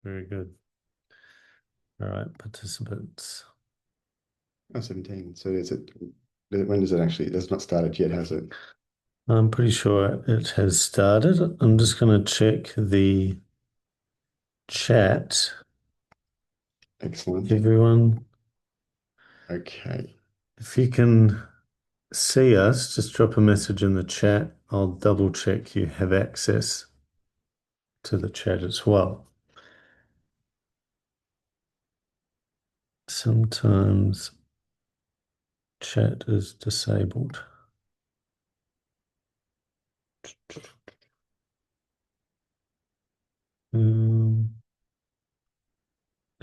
Very good. All right, participants. Oh, 17. So when does it actually, it has not started yet, has it? I'm pretty sure it has started. I'm just going to check the chat. Excellent. Everyone, Okay. if you can see us, just drop a message in the chat. I'll double check you have access to the chat as well. Sometimes chat is disabled. Um,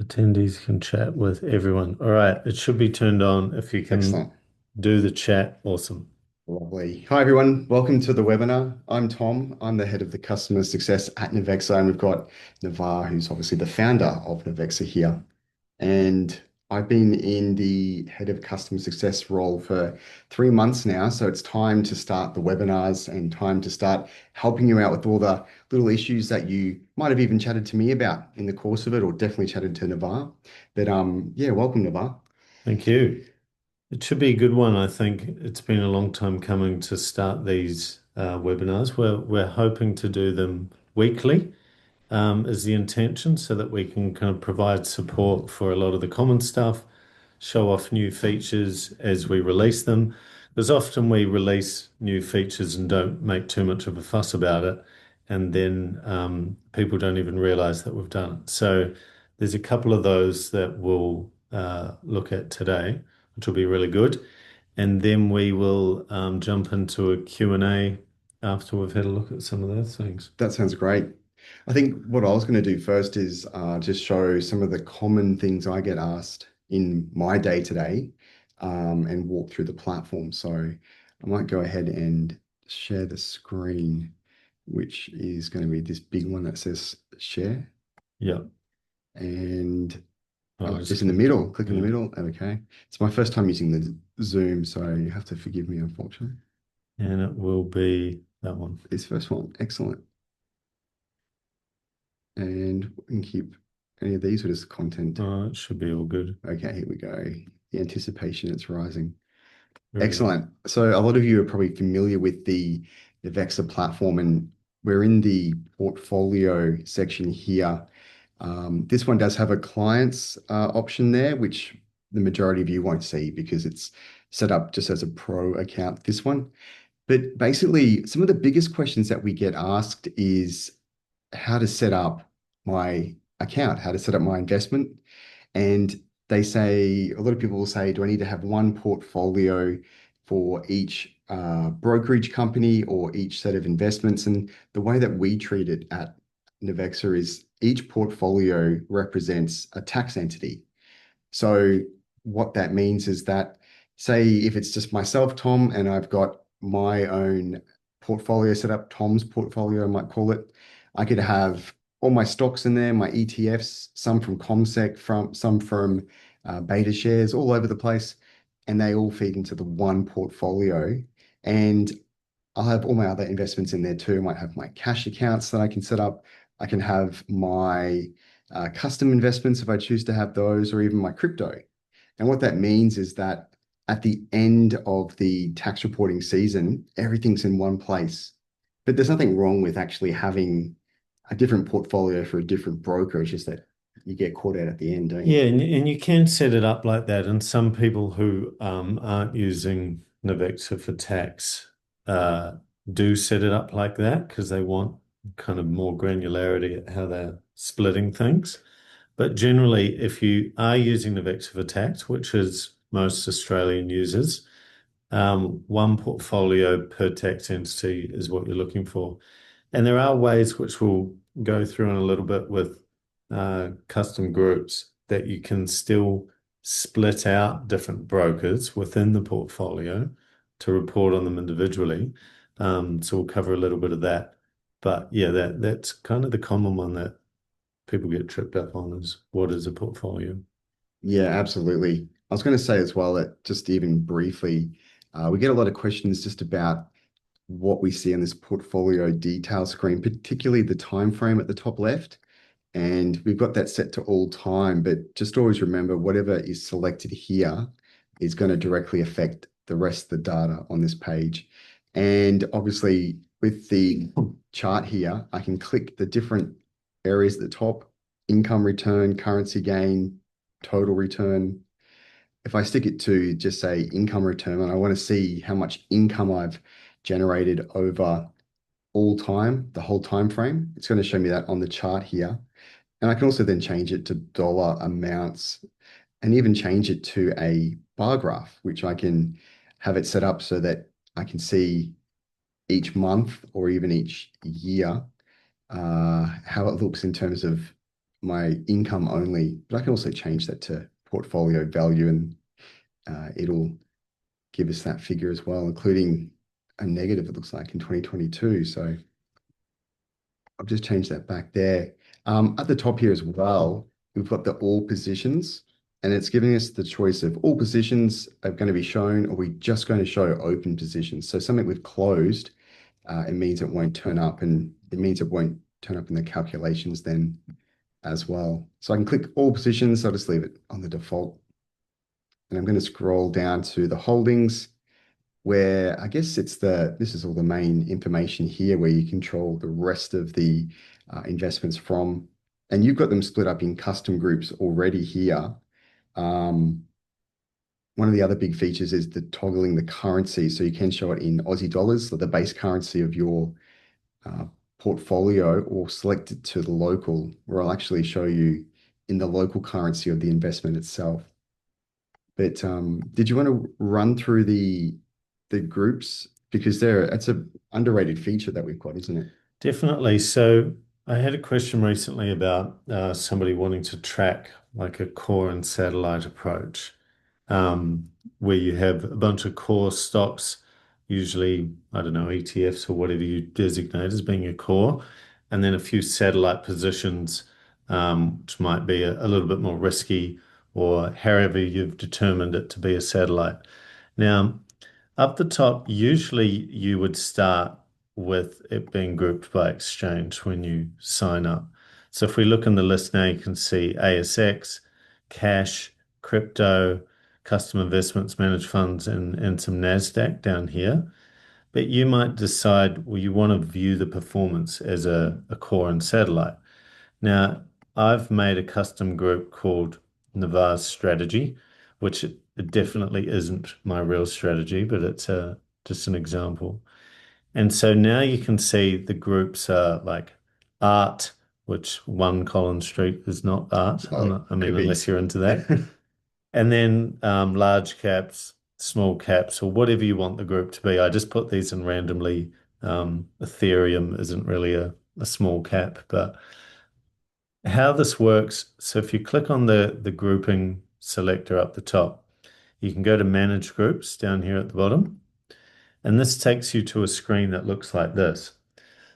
Attendees can chat with everyone. All right, it should be turned on. If you can Excellent. do the chat, awesome. Lovely. Hi, everyone. Welcome to the webinar. I'm Tom. I'm the head of the customer success at Navexa, and we've got Navar, who's obviously the founder of Navexa here. And I've been in the head of customer success role for 3 months now. So it's time to start the webinars and time to start helping you out with all the little issues that you might have even chatted to me about in the course of it, or definitely chatted to Navar. But yeah, welcome, Navar. Thank you. It should be a good one. I think it's been a long time coming to start these webinars. We're hoping to do them weekly, is the intention, so that we can kind of provide support for a lot of the common stuff, show off new features as we release them. Because often we release new features and don't make too much of a fuss about it, and then people don't even realize that we've done it. So there's a couple of those that we'll look at today, which will be really good. And then we will jump into a Q&A after we've had a look at some of those things. That sounds great. I think what I was going to do first is just show some of the common things I get asked in my day to day and walk through the platform. So I might go ahead and share the screen, which is going to be this big one that says share. Yeah. And I'll oh, just just in the click. middle, click in the Yeah. middle. Okay. It's my first time using the Zoom, so you have to forgive me, unfortunately. And it will be that one. This first one, excellent. And we can keep any of these or just content. It should be all good. Okay, here we go. The anticipation, it's rising. Very good. Excellent. So a lot of you are probably familiar with the Navexa platform, and we're in the portfolio section here. This one does have a clients option there, which the majority of you won't see because it's set up just as a pro account, this one. But basically, some of the biggest questions that we get asked is how to set up my account, how to set up my investment. And they say, a lot of people will say, do I need to have one portfolio for each brokerage company or each set of investments? And the way that we treat it at Navexa is each portfolio represents a tax entity. So what that means is that, say, if it's just myself, Tom, and I've got my own portfolio set up, Tom's portfolio, I might call it, I could have all my stocks in there, my ETFs, some from ComSec, from some from beta shares, all over the place, and they all feed into the one portfolio. And I'll have all my other investments in there too. I might have my cash accounts that I can set up. I can have my custom investments if I choose to have those, or even my crypto. And what that means is that at the end of the tax reporting season, everything's in one place. But there's nothing wrong with actually having a different portfolio for a different broker. It's just that you get caught out at the end, don't you? Yeah, and you can set it up like that. And some people who aren't using Navexa for tax do set it up like that because they want kind of more granularity at how they're splitting things. But generally, if you are using Navexa for tax, which is most Australian users, one portfolio per tax entity is what you're looking for. And there are ways which we'll go through in a little bit with custom groups that you can still split out different brokers within the portfolio to report on them individually. So we'll cover a little bit of that. But yeah, that's kind of the common one that people get tripped up on is what is a portfolio? Yeah, absolutely. I was going to say as well that just even briefly, we get a lot of questions just about what we see on this portfolio detail screen, particularly the time frame at the top left. And we've got that set to all time, but just always remember whatever is selected here is going to directly affect the rest of the data on this page. And obviously with the chart here, I can click the different areas at the top, income return, currency gain, total return. If I stick it to just say income return, and I want to see how much income I've generated over all time, the whole time frame, it's going to show me that on the chart here. And I can also then change it to dollar amounts and even change it to a bar graph, which I can have it set up so that I can see each month or even each year how it looks in terms of my income only. But I can also change that to portfolio value and it'll give us that figure as well, including a negative, it looks like in 2022. So I've just changed that back there. At the top here as well, we've got the all positions, and it's giving us the choice of all positions are going to be shown, or are we just going to show open positions? So something we've closed, it means it won't turn up, and it means it won't turn up in the calculations then as well. So I can click all positions. I'll just leave it on the default. And I'm going to scroll down to the holdings where I guess this is all the main information here where you control the rest of the investments from, and you've got them split up in custom groups already here. Um, One of the other big features is the toggling the currency. So you can show it in Aussie dollars, so the base currency of your uh, portfolio, or select it to the local, where I'll actually show you in the local currency of the investment itself. But did you want to run through the groups because it's a underrated feature that we've got, isn't it? Definitely. So I had a question recently about somebody wanting to track like a core and satellite approach, where you have a bunch of core stocks, usually, I don't know, ETFs or whatever you designate as being your core, and then a few satellite positions, which might be a little bit more risky or however you've determined it to be a satellite. Now, up the top, usually you would start with it being grouped by exchange when you sign up. So if we look in the list now, you can see ASX, cash, crypto, custom investments, managed funds, and some NASDAQ down here. But you might decide, well, you want to view the performance as a core and satellite. Now, I've made a custom group called Navar's strategy, which it definitely isn't my real strategy, but it's just an example. And so now you can see the groups are like art, which one Collins Street is not art. Oh, I mean, could be. unless you're into that. And then large caps, small caps, or whatever you want the group to be. I just put these in randomly. Ethereum isn't really a small cap, but how this works, so if you click on the grouping selector up the top, you can go to manage groups down here at the bottom, and this takes you to a screen that looks like this.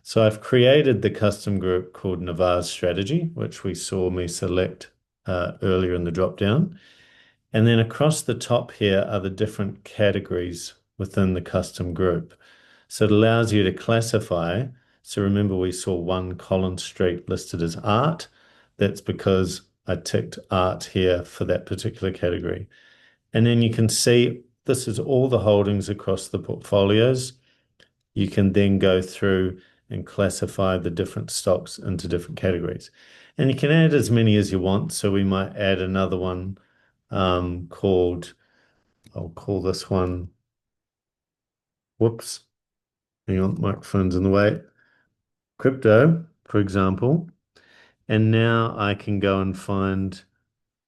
So I've created the custom group called Navar's strategy, which we saw me select earlier in the drop down. And then across the top here are the different categories within the custom group. So it allows you to classify. So remember, we saw one Collins Street listed as art. That's because I ticked art here for that particular category. And then you can see this is all the holdings across the portfolios. You can then go through and classify the different stocks into different categories. And you can add as many as you want. So we might add another one called, I'll call this one, whoops, hang on, microphone's in the way, crypto, for example. And now I can go and find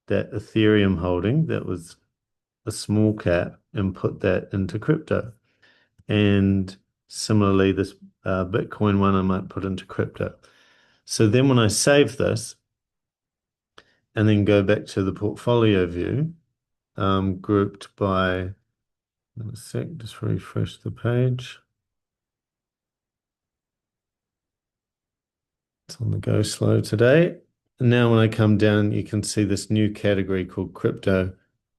that Ethereum holding that was a small cap and put that into crypto. And similarly, this Bitcoin one I might put into crypto. So then when I save this and then go back to the portfolio view, grouped by, in a sec, just refresh the page. It's on the go slow today. And now when I come down, you can see this new category called crypto,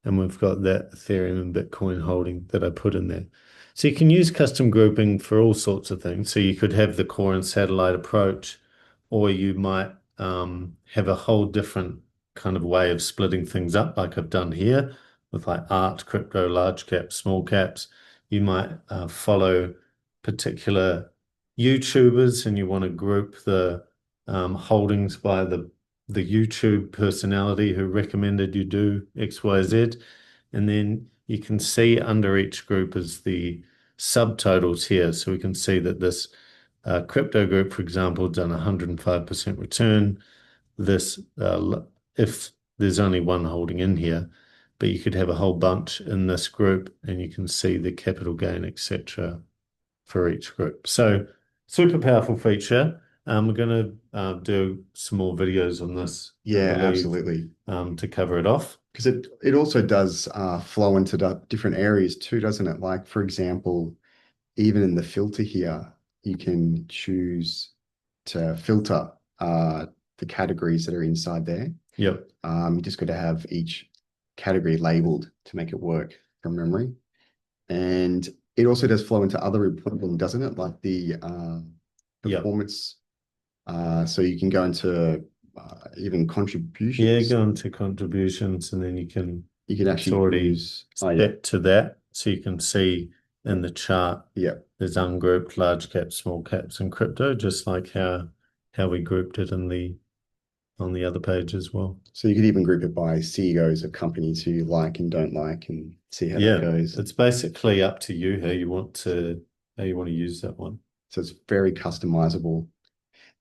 and we've got that Ethereum and Bitcoin holding that I put in there. So you can use custom grouping for all sorts of things. So you could have the core and satellite approach, or you might have a whole different kind of way of splitting things up, like I've done here with like art, crypto, large caps, small caps. You might follow particular YouTubers and you want to group the holdings by the YouTube personality who recommended you do XYZ. And then you can see under each group is the subtotals here. So we can see that this crypto group, for example, done 105% return. This, if there's only one holding in here, but you could have a whole bunch in this group and you can see the capital gain, etc. for each group. So super powerful feature. We're going to do some more videos on this, I Yeah, believe, absolutely. to cover it off. Because it also does flow into different areas too, doesn't it? Like, for example, even in the filter here, you can choose to filter the categories that are inside there. Yep. You just got to have each category labeled to make it work from memory. And it also does flow into other reporting, doesn't it? Like the Yep. performance. So you can go into even Yeah, contributions. go into contributions and then You can it's actually already use, oh yeah, set to that. So you can see in the chart yeah. there's ungrouped large caps, small caps, and crypto, just like how we grouped it in the on the other page as well. So you could even group it by CEOs of companies who you like and don't like and see how that Yeah, goes. it's basically up to you how you want to use that one. So it's very customizable.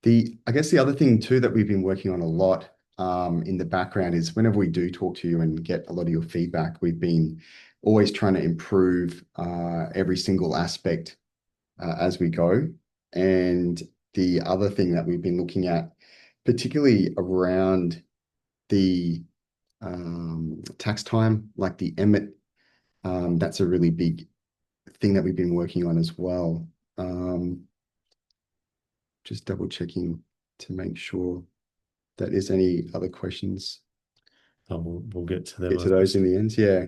I guess the other thing too that we've been working on a lot in the background is whenever we do talk to you and get a lot of your feedback, we've been always trying to improve every single aspect as we go. And the other thing that we've been looking at, particularly around the tax time, like the Emmet, that's a really big thing that we've been working on as well. Um, just double checking to make sure that there's any other questions. Oh, we'll get to them, Get I to those in guess. the end. Yeah.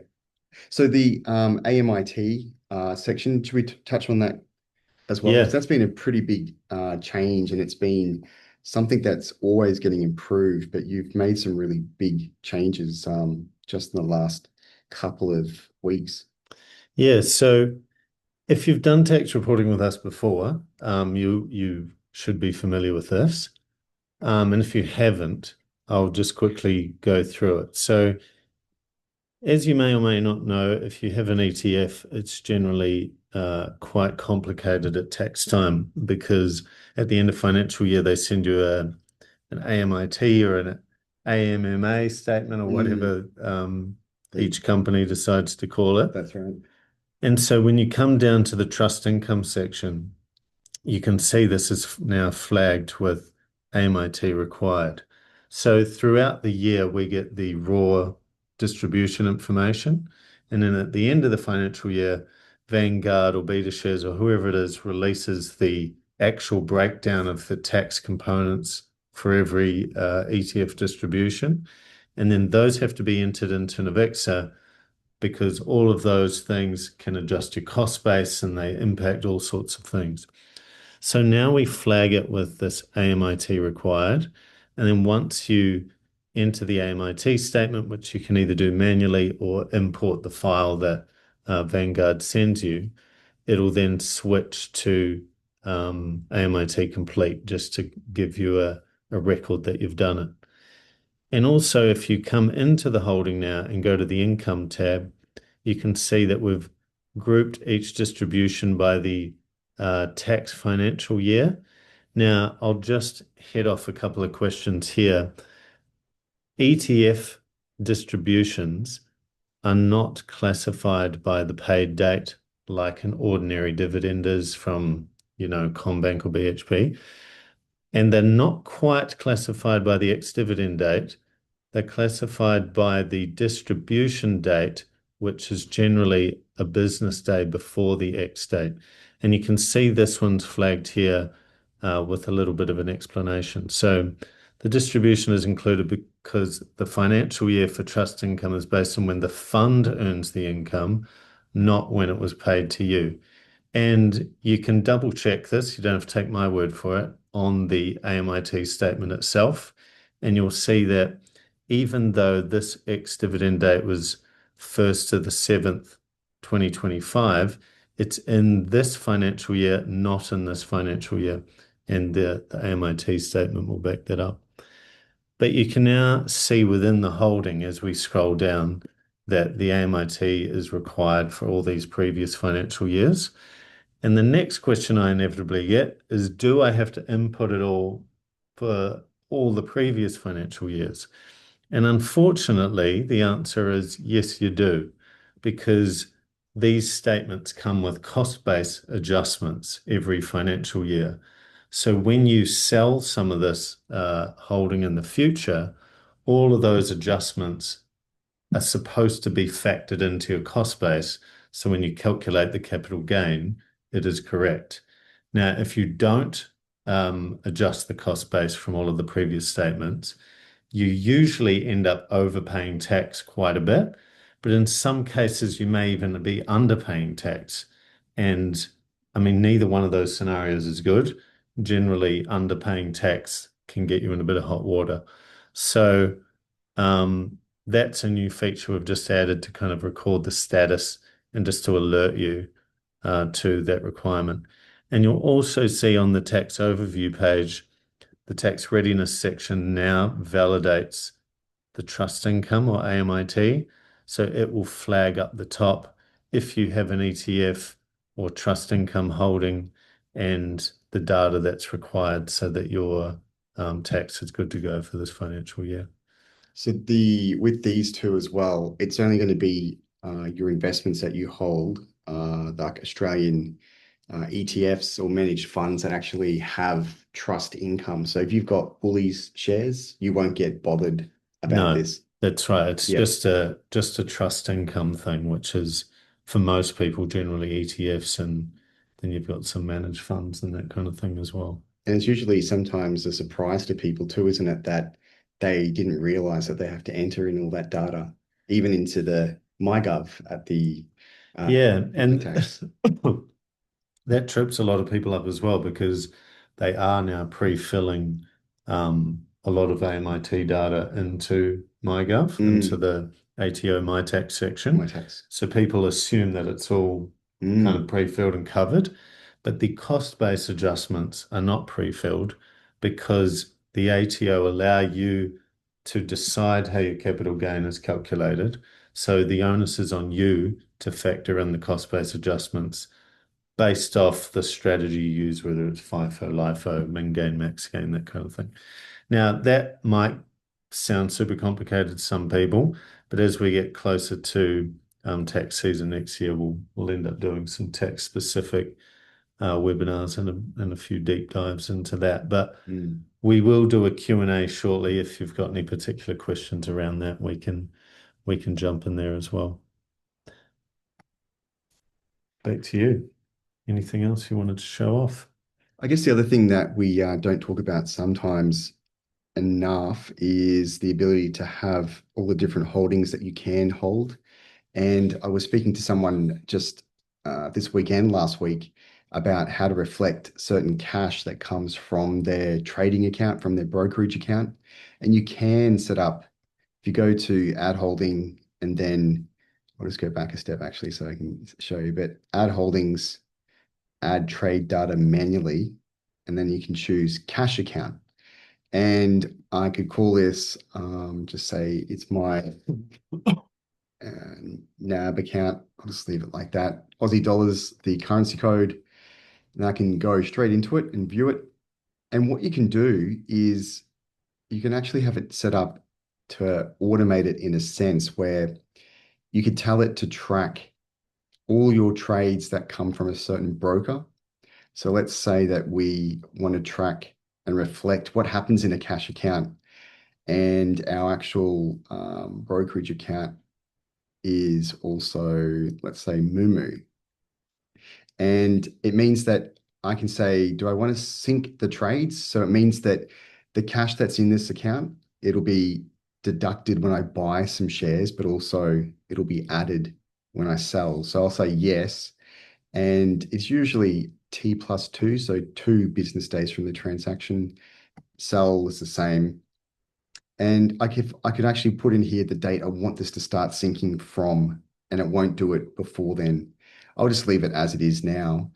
So the AMIT section, should we touch on that as well? Because Yeah, that's been a pretty big change and it's been something that's always getting improved, but you've made some really big changes just in the last couple of weeks. yeah. So if you've done tax reporting with us before, you should be familiar with this. And if you haven't, I'll just quickly go through it. So as you may or may not know, if you have an ETF, it's generally quite complicated at tax time because at the end of financial year, they send you an AMIT or an AMMA statement or Mm, whatever the- each company decides to call it. that's right. And so when you come down to the trust income section, you can see this is now flagged with AMIT required. So throughout the year, we get the raw distribution information. And then at the end of the financial year, Vanguard or BetaShares or whoever it is releases the actual breakdown of the tax components for every ETF distribution. And then those have to be entered into Navexa because all of those things can adjust your cost base and they impact all sorts of things. So now we flag it with this AMIT required. And then once you enter the AMIT statement, which you can either do manually or import the file that Vanguard sends you, it'll then switch to AMIT complete just to give you a record that you've done it. And also, if you come into the holding now and go to the income tab, you can see that we've grouped each distribution by the tax financial year. Now, I'll just head off a couple of questions here. ETF distributions are not classified by the paid date like an ordinary dividend is from, Combank or BHP. And they're not quite classified by the ex-dividend date. They're classified by the distribution date, which is generally a business day before the X date. And you can see this one's flagged here with a little bit of an explanation. So the distribution is included because the financial year for trust income is based on when the fund earns the income, not when it was paid to you. And you can double check this, you don't have to take my word for it, on the AMIT statement itself. And you'll see that even though this ex-dividend date was 1st to the 7th, 2025, it's in this financial year, not in this financial year. And the AMIT statement will back that up. But you can now see within the holding as we scroll down that the AMIT is required for all these previous financial years. And the next question I inevitably get is, do I have to input it all for all the previous financial years? And unfortunately, the answer is yes, you do, because these statements come with cost-based adjustments every financial year. So when you sell some of this holding in the future, all of those adjustments are supposed to be factored into your cost base. So when you calculate the capital gain, it is correct. Now, if you don't adjust the cost base from all of the previous statements, you usually end up overpaying tax quite a bit, but in some cases, you may even be underpaying tax. And I mean, neither one of those scenarios is good. Generally, underpaying tax can get you in a bit of hot water. So, that's a new feature we've just added to kind of record the status and just to alert you to that requirement. And you'll also see on the tax overview page, the tax readiness section now validates the trust income or AMIT. So it will flag up the top if you have an ETF or trust income holding and the data that's required so that your tax is good to go for this financial year. So with these two as well, it's only going to be your investments that you hold, like Australian ETFs or managed funds that actually have trust income. So if you've got Woolies shares, you won't get bothered about No, this. that's right. It's Yep. just a trust income thing, which is for most people generally ETFs, and then you've got some managed funds and that kind of thing as well. And it's usually sometimes a surprise to people too, isn't it, that they didn't realize that they have to enter in all that data, even into the MyGov at the Yeah, income and tax. that trips a lot of people up as well because they are now pre-filling a lot of AMIT data into MyGov, into Mm, the ATO MyTax my section. tax. So people assume that it's all kind of Mm. pre-filled and covered, but the cost-based adjustments are not pre-filled because the ATO allow you to decide how your capital gain is calculated. So the onus is on you to factor in the cost-based adjustments based off the strategy you use, whether it's FIFO, LIFO, min gain, max gain, that kind of thing. Now, that might sound super complicated to some people, but as we get closer to tax season next year, we'll end up doing some tax specific webinars and a few deep dives into that. But Mm. we will do a Q&A shortly. If you've got any particular questions around that, we can jump in there as well. Back to you. Anything else you wanted to show off? I guess the other thing that we don't talk about sometimes enough is the ability to have all the different holdings that you can hold. And I was speaking to someone just this weekend, last week, about how to reflect certain cash that comes from their trading account, from their brokerage account. And you can set up, if you go to add holding, and then I'll just go back a step actually so I can show you, but add holdings, add trade data manually, and then you can choose cash account. And I could call this, just say it's my NAB account. I'll just leave it like that. Aussie dollars, the currency code, and I can go straight into it and view it. And what you can do is you can actually have it set up to automate it in a sense where you could tell it to track all your trades that come from a certain broker. So let's say that we want to track and reflect what happens in a cash account, and our actual brokerage account is also, let's say, Mumu. And it means that I can say, do I want to sync the trades? So it means that the cash that's in this account, it'll be deducted when I buy some shares, but also it'll be added when I sell. So I'll say yes. and it's usually T plus two, so 2 business days from the transaction. Sell is the same. And I could actually put in here the date I want this to start syncing from, and it won't do it before then. I'll just leave it as it is now.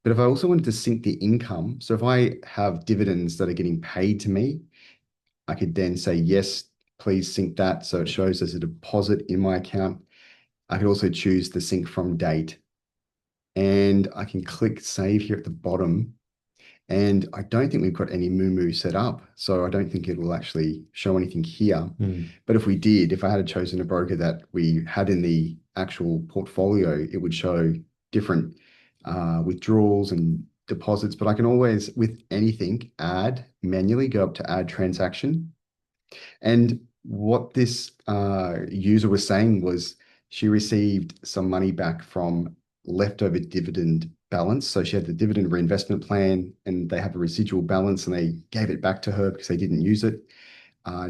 But if I also wanted to sync the income, so if I have dividends that are getting paid to me, I could then say, yes, please sync that. So it shows as a deposit in my account. I could also choose the sync from date, and I can click save here at the bottom. And I don't think we've got any Moomoo set up. So I don't think it will actually show anything here. Mm. But if we did, if I had chosen a broker that we had in the actual portfolio, it would show different withdrawals and deposits. But I can always, with anything, add manually, go up to add transaction. And what this user was saying was she received some money back from leftover dividend balance. So she had the dividend reinvestment plan and they have a residual balance and they gave it back to her because they didn't use it.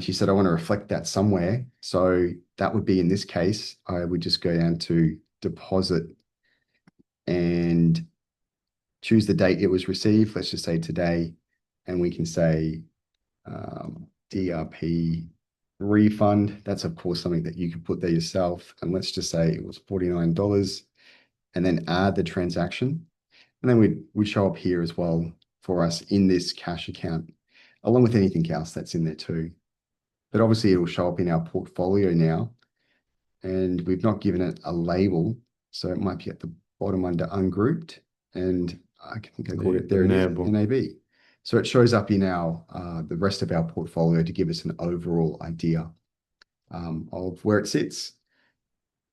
She said, I want to reflect that somewhere. So that would be in this case, I would just go down to deposit and choose the date it was received. Let's just say today. And we can say DRP refund. That's, of course, something that you could put there yourself. And let's just say it was $49 and then add the transaction. And then we'd show up here as well for us in this cash account, along with anything else that's in there too. But obviously it'll show up in our portfolio now, and we've not given it a label. So it might be at the bottom under ungrouped. And I think I called it, there it is, Enable. NAB. So it shows up in our the rest of our portfolio to give us an overall idea of where it sits.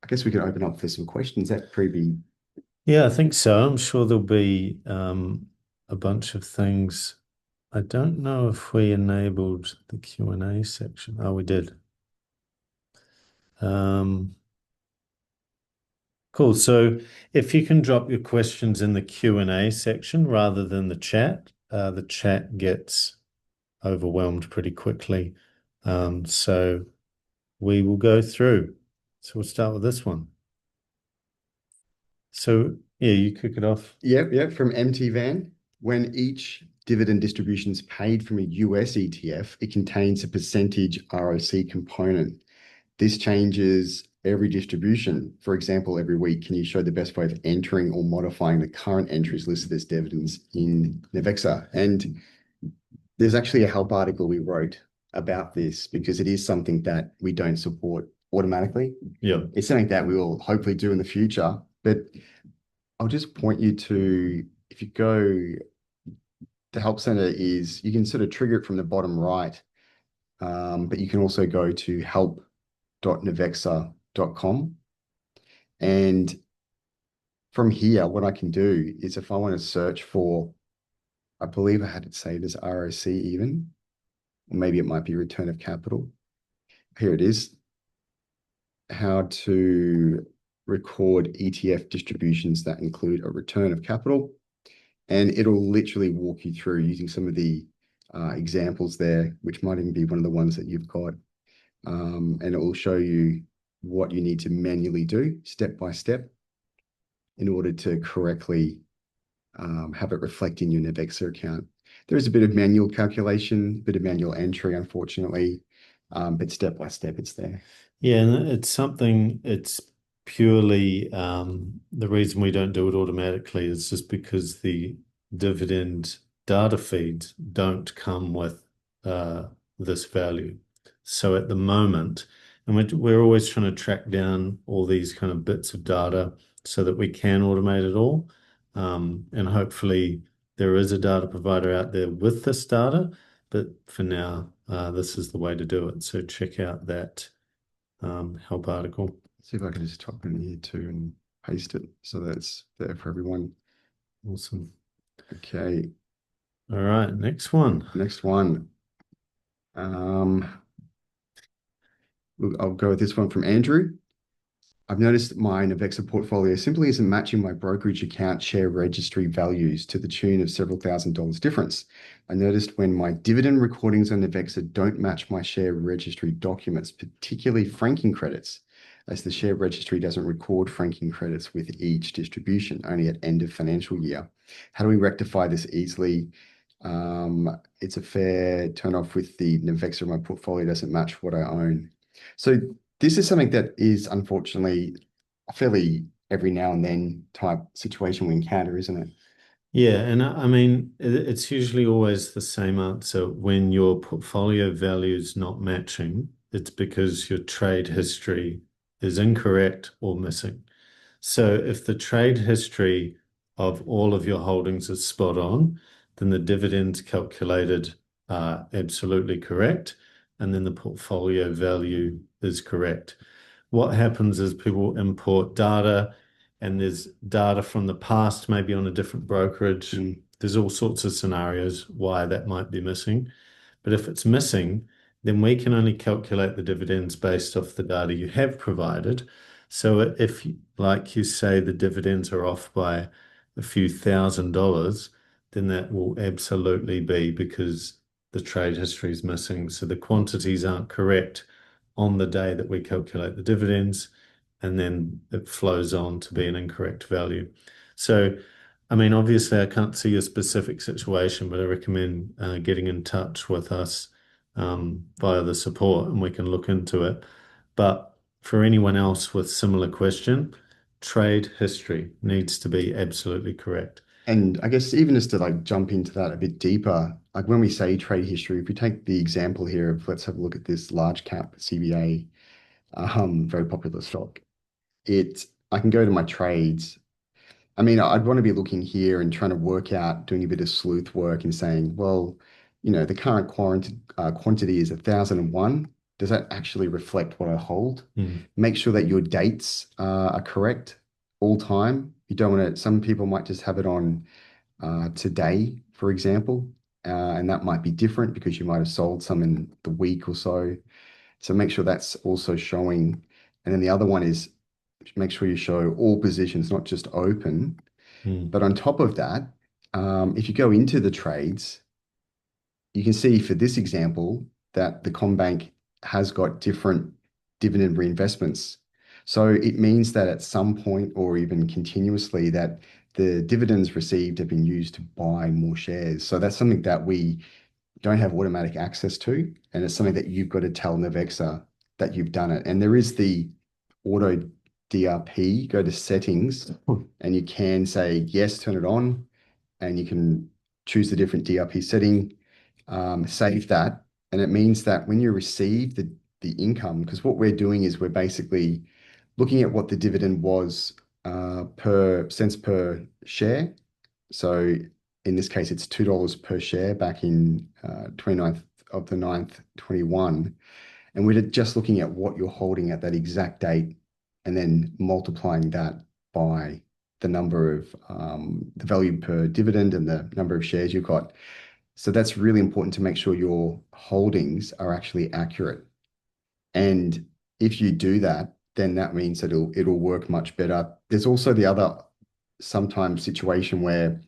I guess we can open up for some questions. That pretty Yeah, I think so. I'm sure there'll be a bunch of things. I don't know if we enabled the Q&A section. Oh, we did. Um, cool. So if you can drop your questions in the Q&A section rather than the chat gets overwhelmed pretty quickly. So we will go through. So we'll start with this one. So yeah, you kick it off. Yep. From MT Van. When each dividend distribution is paid from a US ETF, it contains a percentage ROC component. This changes every distribution. For example, every week, can you show the best way of entering or modifying the current entries listed as dividends in Navexa? And there's actually a help article we wrote about this because it is something that we don't support automatically. Yeah. It's something that we will hopefully do in the future. But I'll just point you to, if you go, the help center is, you can sort of trigger it from the bottom right, but you can also go to help.navexa.com. And from here, what I can do is if I want to search for, I believe I had it saved as ROC even, or maybe it might be return of capital. Here it is, how to record ETF distributions that include a return of capital. And it'll literally walk you through using some of the examples there, which might even be one of the ones that you've got. And it will show you what you need to manually do step by step in order to correctly have it reflect in your Navexa account. There is a bit of manual calculation, a bit of manual entry, unfortunately, but step by step it's there. Yeah, and it's purely the reason we don't do it automatically is just because the dividend data feeds don't come with this value. So at the moment, and we're always trying to track down all these kind of bits of data so that we can automate it all. And hopefully there is a data provider out there with this data, but for now, this is the way to do it. So check out that help article. See if I can just type in here too and paste it so that's there for everyone. Awesome. Okay, All right, next one. next one. I'll go with this one from Andrew. I've noticed my Navexa portfolio simply isn't matching my brokerage account share registry values to the tune of several $1,000s difference. I noticed when my dividend recordings on Navexa don't match my share registry documents, particularly franking credits. as the share registry doesn't record franking credits with each distribution, only at end of financial year. How do we rectify this easily? It's a fair turn off with the Navexa of my portfolio doesn't match what I own. So this is something that is unfortunately a fairly every now and then type situation we encounter, isn't it? Yeah, and I mean, it's usually always the same answer when your portfolio value is not matching. It's because your trade history is incorrect or missing. So if the trade history of all of your holdings is spot on, then the dividends calculated are absolutely correct, and then the portfolio value is correct. What happens is people import data, and there's data from the past, maybe on a different brokerage. Mm. There's all sorts of scenarios why that might be missing. But if it's missing, then we can only calculate the dividends based off the data you have provided. So if, like you say, the dividends are off by a few $1,000s, then that will absolutely be because the trade history is missing. So the quantities aren't correct on the day that we calculate the dividends, and then it flows on to be an incorrect value. So, I mean, obviously, I can't see a specific situation, but I recommend getting in touch with us via the support and we can look into it. But for anyone else with similar question, trade history needs to be absolutely correct. And I guess even just to like jump into that a bit deeper, like when we say trade history, if we take the example here of let's have a look at this large cap CBA, very popular stock. It I can go to my trades. I mean, I'd want to be looking here and trying to work out, doing a bit of sleuth work and saying, well, the current quantity is 1,001. Does that actually reflect what I hold? Mm, Make sure that your dates are correct all time. You don't want to, some people might just have it on today, for example, and that might be different because you might have sold some in the week or so. So make sure that's also showing. And then the other one is make sure you show all positions, not just open. mm, But on top of that, if you go into the trades, you can see for this example that the CommBank has got different dividend reinvestments. So it means that at some point or even continuously that the dividends received have been used to buy more shares. So that's something that we don't have automatic access to, and it's something that you've got to tell Navexa that you've done it. And there is the auto DRP, go to settings, and you can say yes, turn it on, and you can choose the different DRP setting, save that. And it means that when you receive the income, because what we're doing is we're basically looking at what the dividend was per cents per share. So in this case, it's $2 per share back in 29th of the 9th, 21. And we're just looking at what you're holding at that exact date and then multiplying that by the number of the value per dividend and the number of shares you've got. So that's really important to make sure your holdings are actually accurate. And if you do that, then that means that it'll work much better. There's also the other sometimes situation where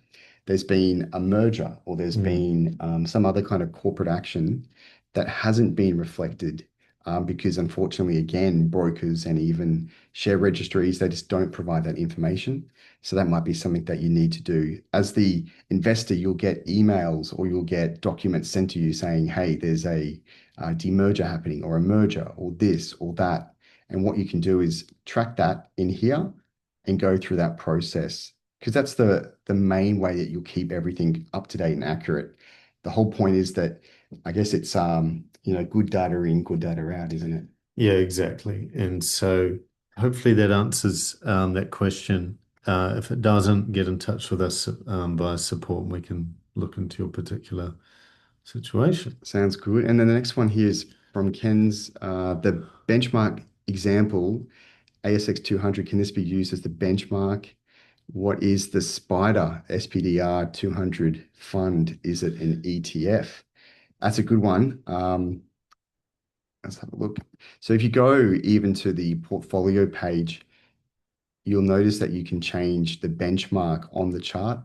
there's been a merger or there's mm. been some other kind of corporate action that hasn't been reflected because unfortunately, again, brokers and even share registries, they just don't provide that information. So that might be something that you need to do. As the investor, you'll get emails or you'll get documents sent to you saying, hey, there's a demerger happening or a merger or this or that. And what you can do is track that in here and go through that process because that's the main way that you'll keep everything up to date and accurate. The whole point is that I guess it's good data in, good data out, isn't it? Yeah, exactly. And so hopefully that answers that question. If it doesn't, get in touch with us via support and we can look into your particular situation. Sounds good. And then the next one here is from Ken's the benchmark example, ASX 200, can this be used as the benchmark? What is the SPDR SPDR 200 fund? Is it an ETF? That's a good one. Let's have a look. So if you go even to the portfolio page, you'll notice that you can change the benchmark on the chart.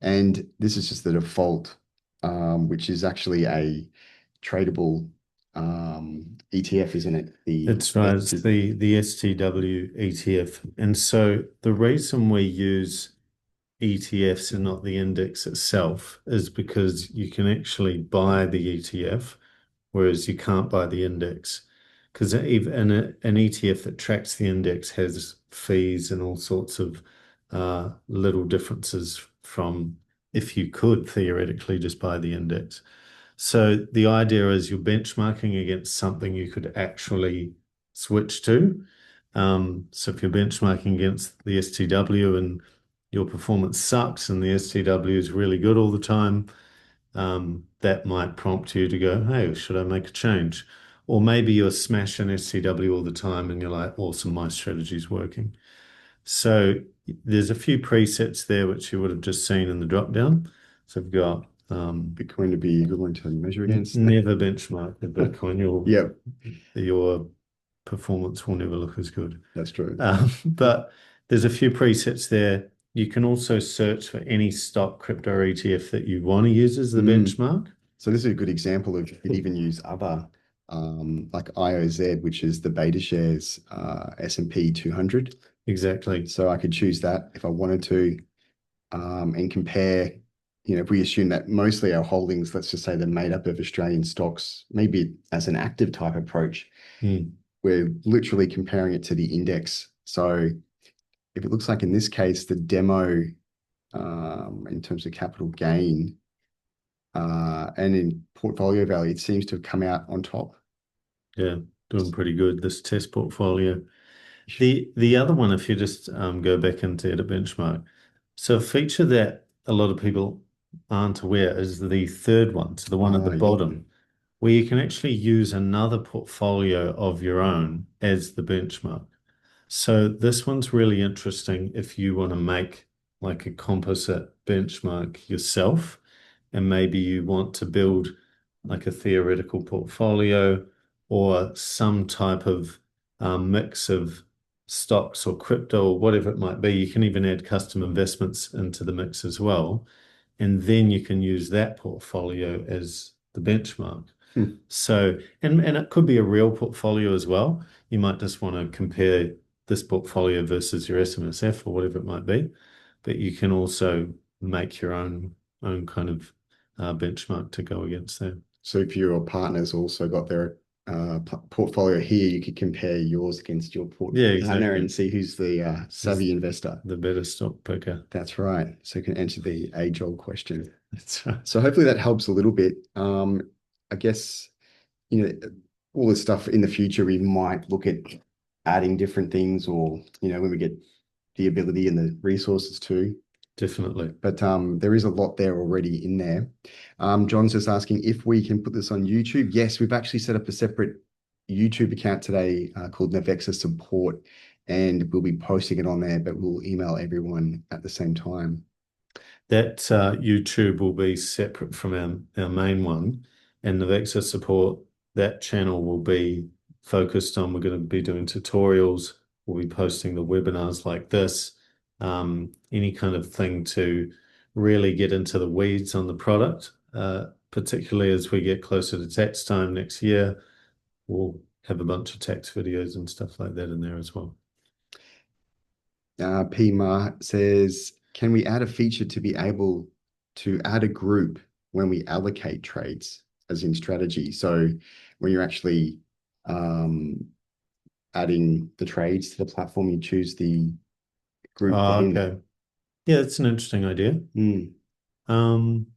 And this is just the default, which is actually a tradable ETF, isn't it? The That's right. It's ST. the STW ETF. And so the reason we use ETFs and not the index itself is because you can actually buy the ETF, whereas you can't buy the index. Because even an ETF that tracks the index has fees and all sorts of little differences from if you could theoretically just buy the index. So the idea is you're benchmarking against something you could actually switch to. So if you're benchmarking against the STW and your performance sucks and the STW is really good all the time, that might prompt you to go, hey, should I make a change? Or maybe you're smashing STW all the time and you're like, awesome, my strategy's working. So there's a few presets there which you would have just seen in the drop down. So we've got Bitcoin to be a good one to measure against. never benchmark the Bitcoin. Yep, Your performance will never look as good. that's true. But there's a few presets there. You can also search for any stock crypto ETF that you want to use as the Mm. benchmark. So this is a good example of you could even use other like IOZ, which is the beta shares S&P 200. Exactly. So I could choose that if I wanted to, and compare, if we assume that mostly our holdings, let's just say they're made up of Australian stocks, maybe as an active type approach, Hmm. we're literally comparing it to the index. So if it looks like in this case, the demo in terms of capital gain and in portfolio value, it seems to have come out on top. Yeah, doing pretty good, this test portfolio. The other one, if you just go back into edit benchmark, so a feature that a lot of people aren't aware is the third one, so the one at the Yeah. bottom, where you can actually use another portfolio of your own as the benchmark. So this one's really interesting if you want to make like a composite benchmark yourself, and maybe you want to build like a theoretical portfolio or some type of mix of stocks or crypto or whatever it might be. You can even add custom investments into the mix as well. And then you can use that portfolio as the benchmark. Hmm. So, and it could be a real portfolio as well. You might just want to compare this portfolio versus your SMSF or whatever it might be, but you can also make your own kind of benchmark to go against that. So if your partner's also got their portfolio here, you could compare yours against your Yeah, partner and exactly. see who's the Who's savvy investor. the better stock picker? That's right. So you can answer the age-old question. That's right. So hopefully that helps a little bit. I guess, you know, all this stuff in the future, we might look at adding different things or, when we get the ability and the resources to. Definitely. But there is a lot there already in there. John's just asking if we can put this on YouTube. Yes, we've actually set up a separate YouTube account today called Navexa Support, and we'll be posting it on there, but we'll email everyone at the same time. That YouTube will be separate from our main one, and the Navexa support, that channel will be focused on, we're going to be doing tutorials, we'll be posting the webinars like this, any kind of thing to really get into the weeds on the product, particularly as we get closer to tax time next year, we'll have a bunch of tax videos and stuff like that in there as well. PMA says, can we add a feature to be able to add a group when we allocate trades, as in strategy? So when you're actually adding the trades to the platform, you choose the group Oh, within that. okay. Yeah, that's an interesting idea. Mm. Um,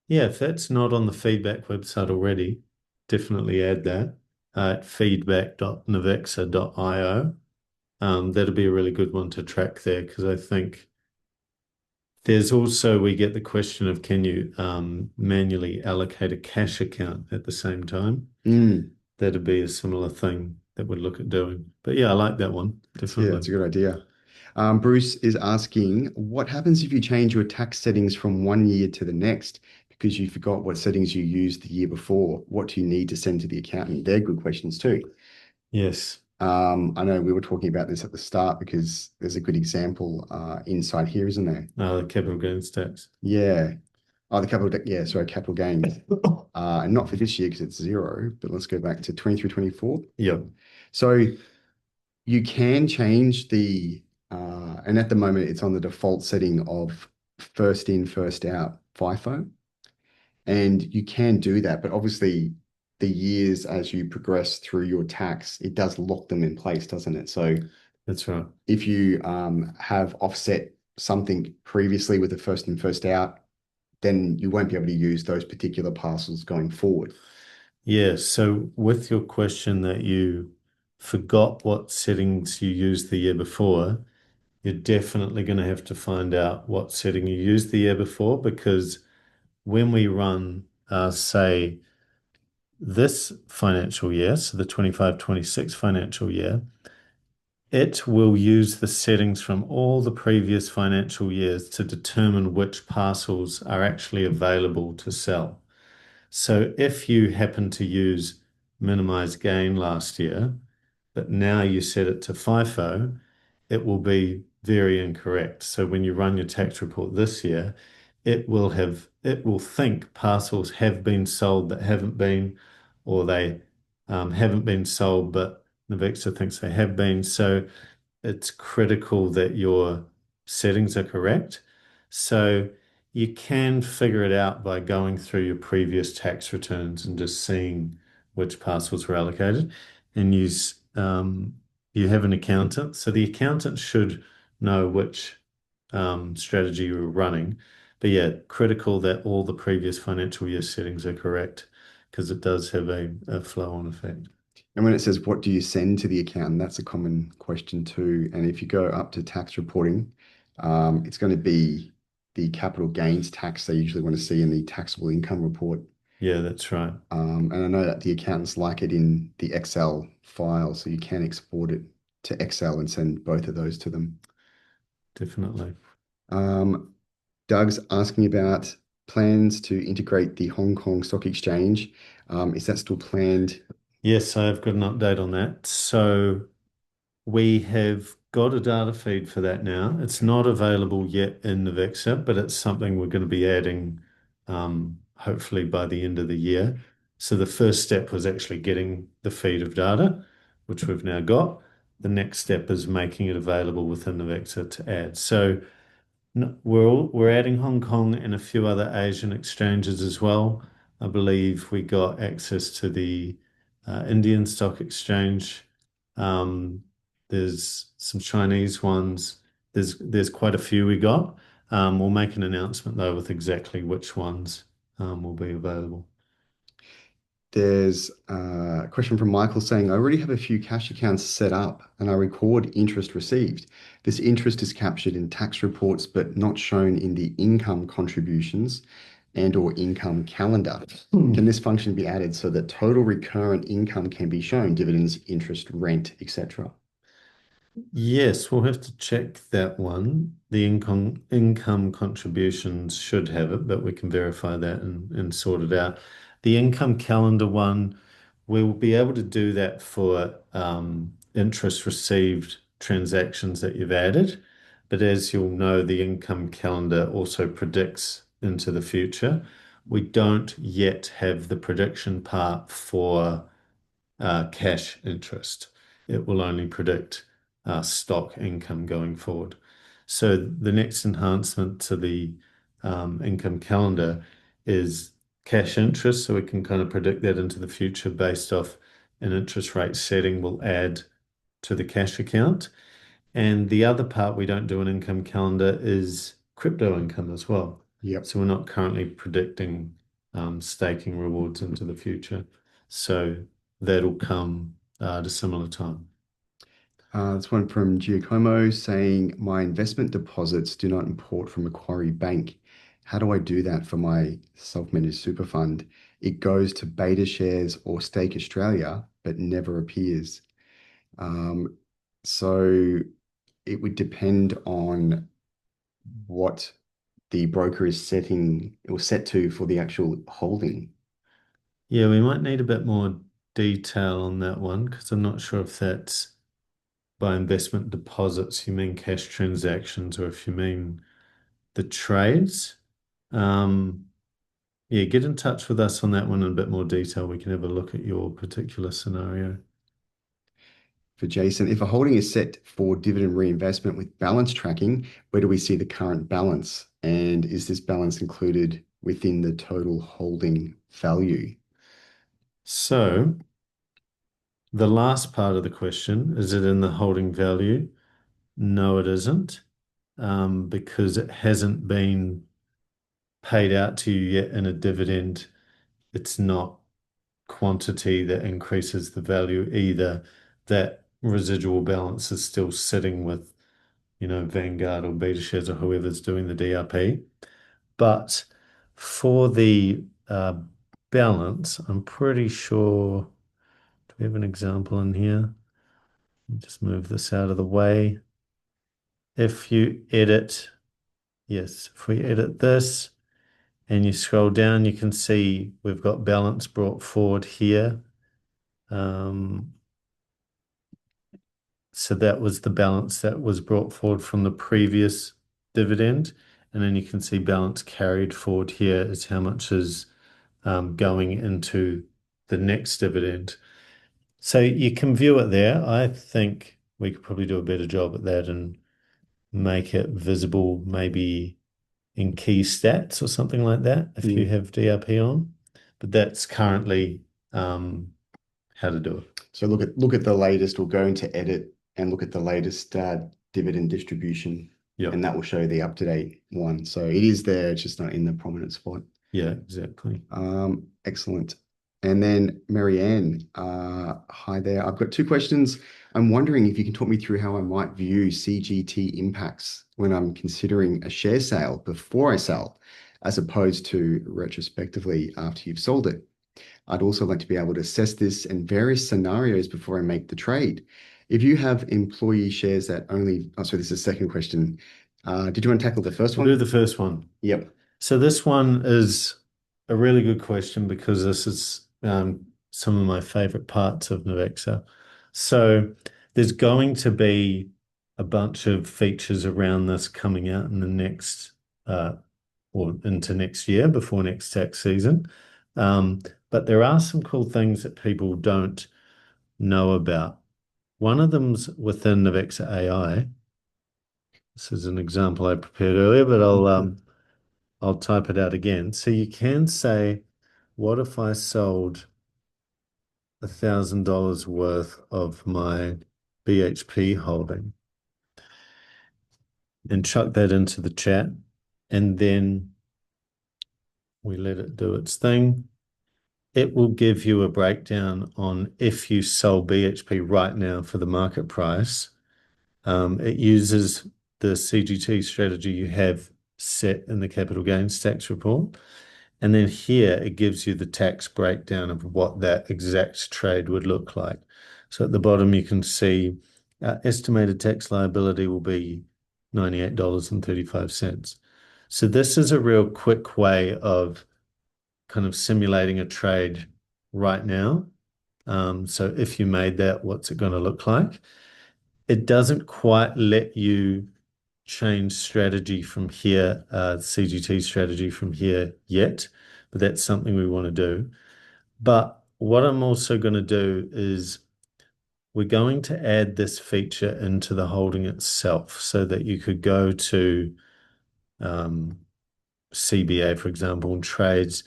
Yeah, if that's not on the feedback website already, definitely add that at feedback.navexa.io. That'll be a really good one to track there because I think there's also, we get the question of can you manually allocate a cash account at the same time? Mm. That'd be a similar thing that we'd look at doing. But yeah, I like that one, Yeah, it's definitely. a good idea. Bruce is asking, what happens if you change your tax settings from one year to the next because you forgot what settings you used the year before? What do you need to send to the accountant? They're good questions too. Yes. I know we were talking about this at the start because there's a good example inside here, isn't there? The capital gains tax. Yeah. Oh, yeah, sorry, capital gains. And not for this year because it's zero, but let's go back to 23, 24. Yeah, So you can change and at the moment it's on the default setting of first in, first out FIFO. And you can do that, but obviously the years as you progress through your tax, it does lock them in place, doesn't it? So that's right. if you have offset something previously with the first in, first out, then you won't be able to use those particular parcels going forward. Yeah, so with your question that you forgot what settings you used the year before, you're definitely going to have to find out what setting you used the year before because when we run, say, this financial year, so the 25-26 financial year, it will use the settings from all the previous financial years to determine which parcels are actually available to sell. So if you happen to use minimize gain last year, but now you set it to FIFO, it will be very incorrect. So when you run your tax report this year, it will think parcels have been sold that haven't been, or they haven't been sold, but Navexa thinks they have been. So it's critical that your settings are correct. So you can figure it out by going through your previous tax returns and just seeing which parcels were allocated. And you have an accountant. So the accountant should know which strategy you're running. But yeah, critical that all the previous financial year settings are correct because it does have a flow-on effect. And when it says, what do you send to the accountant? That's a common question too. And if you go up to tax reporting, it's going to be the capital gains tax they usually want to see in the taxable income report. Yeah, that's right. And I know that the accountants like it in the Excel file, so you can export it to Excel and send both of those to them. Definitely. Um, Doug's asking about plans to integrate the Hong Kong Stock Exchange. Is that still planned? Yes, I've got an update on that. So we have got a data feed for that now. It's not available yet in Navexa, but it's something we're going to be adding hopefully by the end of the year. So the first step was actually getting the feed of data, which we've now got. The next step is making it available within Navexa to add. So we're adding Hong Kong and a few other Asian exchanges as well. I believe we got access to the Indian Stock Exchange. Um, there's some Chinese ones. There's quite a few we got. We'll make an announcement though with exactly which ones will be available. There's a question from Michael saying, I already have a few cash accounts set up and I record interest received. This interest is captured in tax reports but not shown in the income contributions and or income calendar. Can this function be added so that total recurrent income can be shown, dividends, interest, rent, etc.? Yes, we'll have to check that one. The income contributions should have it, but we can verify that and sort it out. The income calendar one, we'll be able to do that for interest received transactions that you've added. But as you'll know, the income calendar also predicts into the future. We don't yet have the prediction part for cash interest. It will only predict stock income going forward. So the next enhancement to the income calendar is cash interest. So we can kind of predict that into the future based off an interest rate setting we'll add to the cash account. And the other part we don't do an income calendar is crypto income as well. Yep. So we're not currently predicting staking rewards into the future. So that'll come at a similar time. This one from Giacomo saying, my investment deposits do not import from Macquarie Bank. How do I do that for my self-managed super fund? It goes to Beta Shares or Stake Australia, but never appears. Um, so it would depend on what the broker is setting or set to for the actual holding. Yeah, we might need a bit more detail on that one because I'm not sure if that's by investment deposits you mean cash transactions or if you mean the trades. Um, Yeah, get in touch with us on that one in a bit more detail. We can have a look at your particular scenario. For Jason, if a holding is set for dividend reinvestment with balance tracking, where do we see the current balance? And is this balance included within the total holding value? So the last part of the question, is it in the holding value? No, it isn't, because it hasn't been paid out to you yet in a dividend. It's not quantity that increases the value either. That residual balance is still sitting with, Vanguard or BetaShares or whoever's doing the DRP. But for the balance, I'm pretty sure, do we have an example in here? Just move this out of the way. If you edit, yes, if we edit this and you scroll down, you can see we've got balance brought forward here. Um, so that was the balance that was brought forward from the previous dividend. And then you can see balance carried forward here is how much is going into the next dividend. So you can view it there. I think we could probably do a better job at that and make it visible, maybe in key stats or something like that, if you Mm. have DRP on. But that's currently how to do it. So look at the latest. We'll go into edit and look at the latest dividend distribution, Yep. and that will show the up-to-date one. So it is there, it's just not in the prominent spot. Yeah, exactly. Excellent. And then Marianne, hi there. I've got two questions. I'm wondering if you can talk me through how I might view CGT impacts when I'm considering a share sale before I sell, as opposed to retrospectively after you've sold it. I'd also like to be able to assess this in various scenarios before I make the trade. If you have employee shares that only, oh, sorry, this is the second question. Did you want to tackle the first We'll do one? the first one. Yep. So this one is a really good question because this is some of my favorite parts of Navexa. So there's going to be a bunch of features around this coming out in the next or into next year before next tax season. But there are some cool things that people don't know about. One of them's within Navexa AI. This is an example I prepared earlier, but I'll type it out again. So you can say, what if I sold $1,000 worth of my BHP holding and chuck that into the chat, and then we let it do its thing. It will give you a breakdown on if you sold BHP right now for the market price. It uses the CGT strategy you have set in the capital gains tax report. And then here it gives you the tax breakdown of what that exact trade would look like. So at the bottom, you can see estimated tax liability will be $98.35. So this is a real quick way of kind of simulating a trade right now. So if you made that, what's it going to look like? It doesn't quite let you change strategy from here, CGT strategy from here yet, but that's something we want to do. But what I'm also going to do is we're going to add this feature into the holding itself so that you could go to CBA, for example, and trades.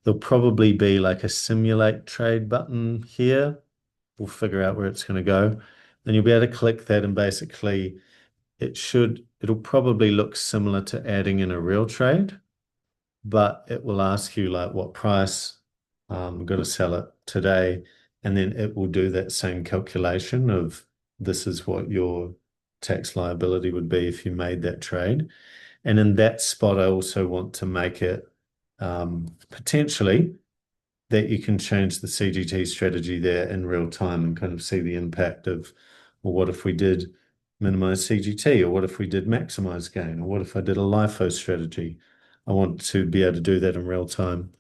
There'll probably be like a simulate trade button here. We'll figure out where it's going to go. Then you'll be able to click that and basically it'll probably look similar to adding in a real trade, but it will ask you like what price, got to sell it today, and then it will do that same calculation of this is what your tax liability would be if you made that trade. And in that spot, I also want to make it potentially that you can change the CGT strategy there in real time and kind of see the impact of, well, what if we did minimize CGT, or what if we did maximize gain, or what if I did a LIFO strategy? I want to be able to do that in real time.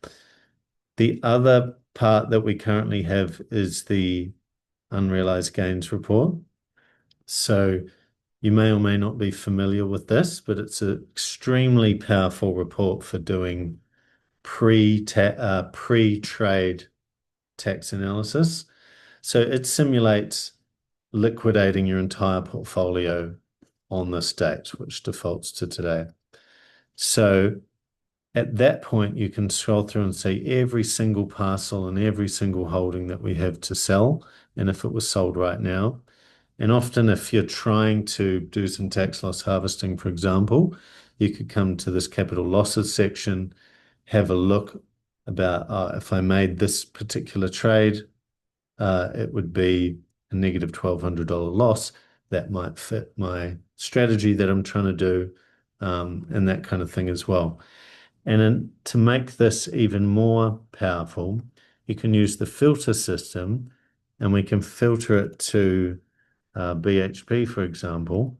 The other part that we currently have is the unrealized gains report. So you may or may not be familiar with this, but it's an extremely powerful report for doing pre-trade tax analysis. So it simulates liquidating your entire portfolio on this date, which defaults to today. So at that point, you can scroll through and see every single parcel and every single holding that we have to sell, and if it was sold right now. And often, if you're trying to do some tax loss harvesting, for example, you could come to this capital losses section, have a look about if I made this particular trade, it would be a negative $1,200 loss. That might fit my strategy that I'm trying to do, and that kind of thing as well. And to make this even more powerful, you can use the filter system, and we can filter it to BHP, for example,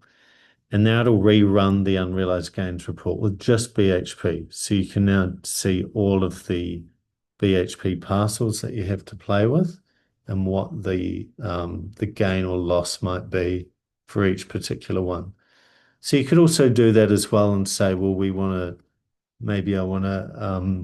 and now it'll rerun the unrealized gains report with just BHP. So you can now see all of the BHP parcels that you have to play with and what the gain or loss might be for each particular one. So you could also do that as well and say, well, maybe I want to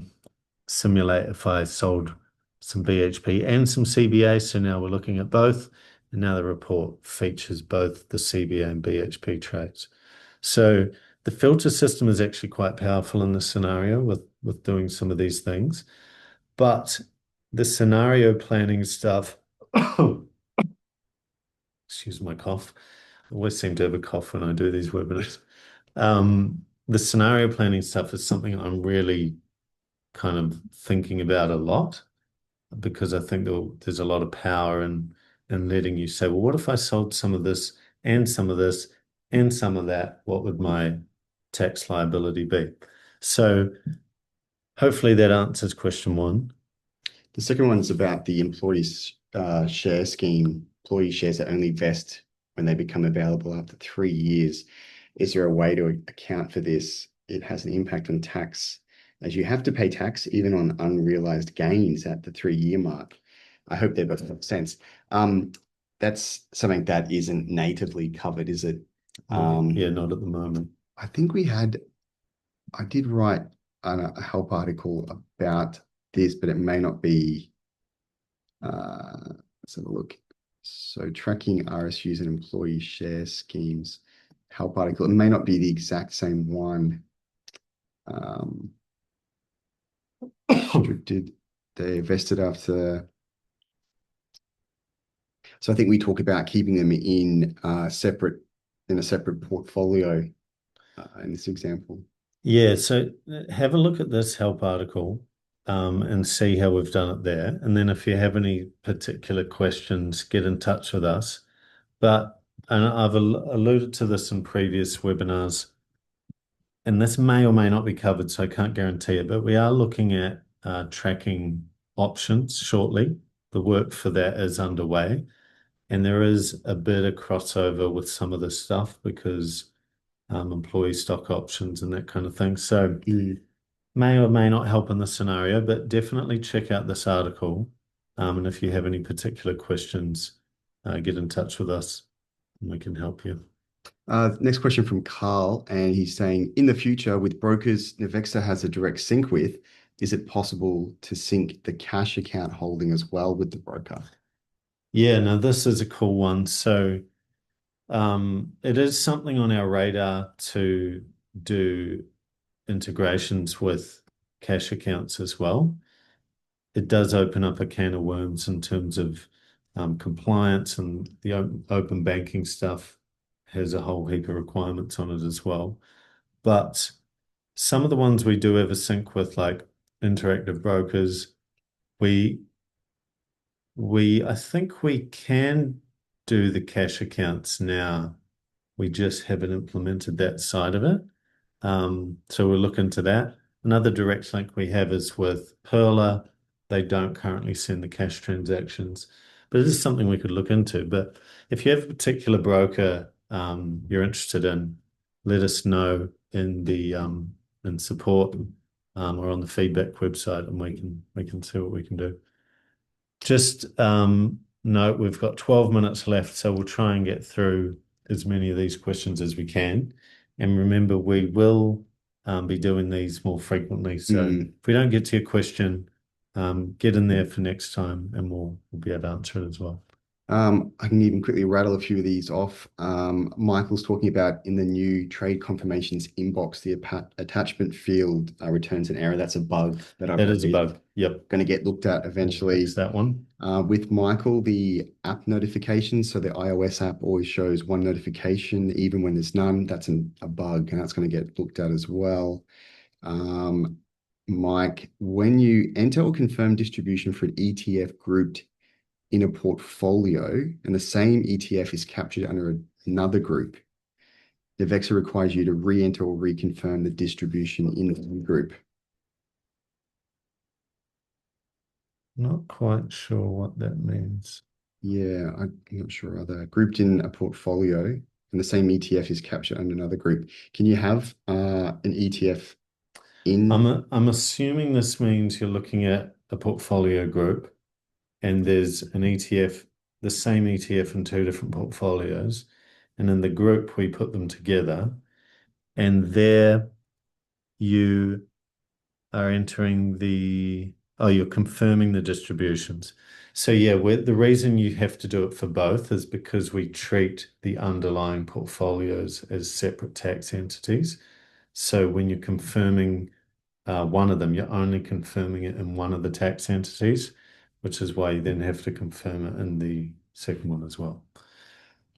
simulate if I sold some BHP and some CBA. So now we're looking at both. And now the report features both the CBA and BHP trades. So the filter system is actually quite powerful in this scenario with doing some of these things. But the scenario planning stuff, excuse my cough. I always seem to have a cough when I do these webinars. The scenario planning stuff is something I'm really kind of thinking about a lot because I think there's a lot of power in letting you say, well, what if I sold some of this and some of this and some of that? What would my tax liability be? So hopefully that answers question one. The second one is about the employees share scheme, employee shares that only vest when they become available after 3 years. Is there a way to account for this? It has an impact on tax, as you have to pay tax even on unrealized gains at the 3 year mark. I hope they've got sense. That's something that isn't natively covered, is it? Yeah, not at the moment. I think I did write a help article about this, but it may not be. Let's have a look. So tracking RSUs and employee share schemes help article. It may not be the exact same one. Restricted, they vested after. So I think we talk about keeping them in a separate portfolio in this example. Yeah, so have a look at this help article and see how we've done it there. And then if you have any particular questions, get in touch with us. And I've alluded to this in previous webinars, and this may or may not be covered, so I can't guarantee it, but we are looking at tracking options shortly. The work for that is underway, and there is a bit of crossover with some of this stuff because employee stock options and that kind of thing. So may or may not help in this scenario, but definitely check out this article. And if you have any particular questions, get in touch with us and we can help you. Next question from Carl, and he's saying, in the future, with brokers Navexa has a direct sync with, is it possible to sync the cash account holding as well with the broker? Yeah, no, this is a cool one. So it is something on our radar to do integrations with cash accounts as well. It does open up a can of worms in terms of compliance, and the open banking stuff has a whole heap of requirements on it as well. But some of the ones we do have a sync with, like Interactive Brokers, we I think we can do the cash accounts now. We just haven't implemented that side of it. So we'll look into that. Another direct link we have is with Perla. They don't currently send the cash transactions, but it is something we could look into. But if you have a particular broker you're interested in, let us know in the in support or on the feedback website, and we can see what we can do. Just note we've got 12 minutes left, so we'll try and get through as many of these questions as we can. And remember, we will be doing these more frequently. So Mm. if we don't get to your question, get in there for next time and we'll be able to answer it as well. I can even quickly rattle a few of these off. Michael's talking about in the new trade confirmations inbox, the attachment field returns an error. That's a bug that I That is a believe bug. Yep. going to get looked at We'll fix eventually. that one. With Michael, the app notifications, so the iOS app always shows one notification, even when there's none. That's a bug, and that's going to get looked at as well. Um, Mike, when you enter or confirm distribution for an ETF grouped in a portfolio and the same ETF is captured under another group, Navexa requires you to re-enter or reconfirm the distribution in the new group. Not quite sure what that means. Yeah, I'm not sure either. Grouped in a portfolio and the same ETF is captured under another group. Can you have an ETF in? I'm assuming this means you're looking at a portfolio group and there's an ETF, the same ETF in two different portfolios. And in the group, we put them together. And there you are entering you're confirming the distributions. So yeah, the reason you have to do it for both is because we treat the underlying portfolios as separate tax entities. So when you're confirming one of them, you're only confirming it in one of the tax entities, which is why you then have to confirm it in the second one as well.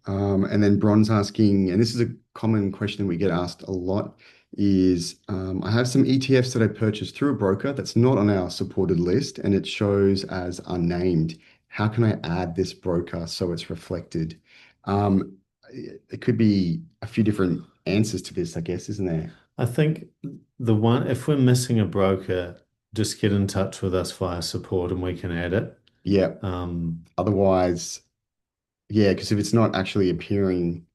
And then Bron's asking, and this is a common question we get asked a lot, is I have some ETFs that I purchased through a broker that's not on our supported list and it shows as unnamed. How can I add this broker so it's reflected? Um, it could be a few different answers to this, I guess, isn't there? I think if we're missing a broker, just get in touch with us via support and we can add it. Yeah. Um, Otherwise, yeah, because if it's not actually appearing,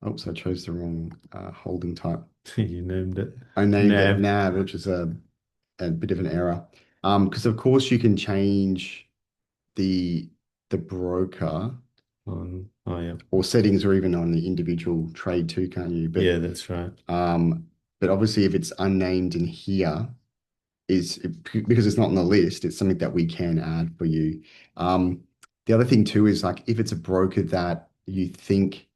oops, I chose the wrong holding type. you named it. I named it NAV. NAV, which is a bit of an error. Because of course you can change the the broker Oh yeah. or settings or even on the individual trade too, can't you? Yeah, that's right. Um, but obviously if it's unnamed in here, because it's not on the list, it's something that we can add for you. The other thing too is like if it's a broker that you think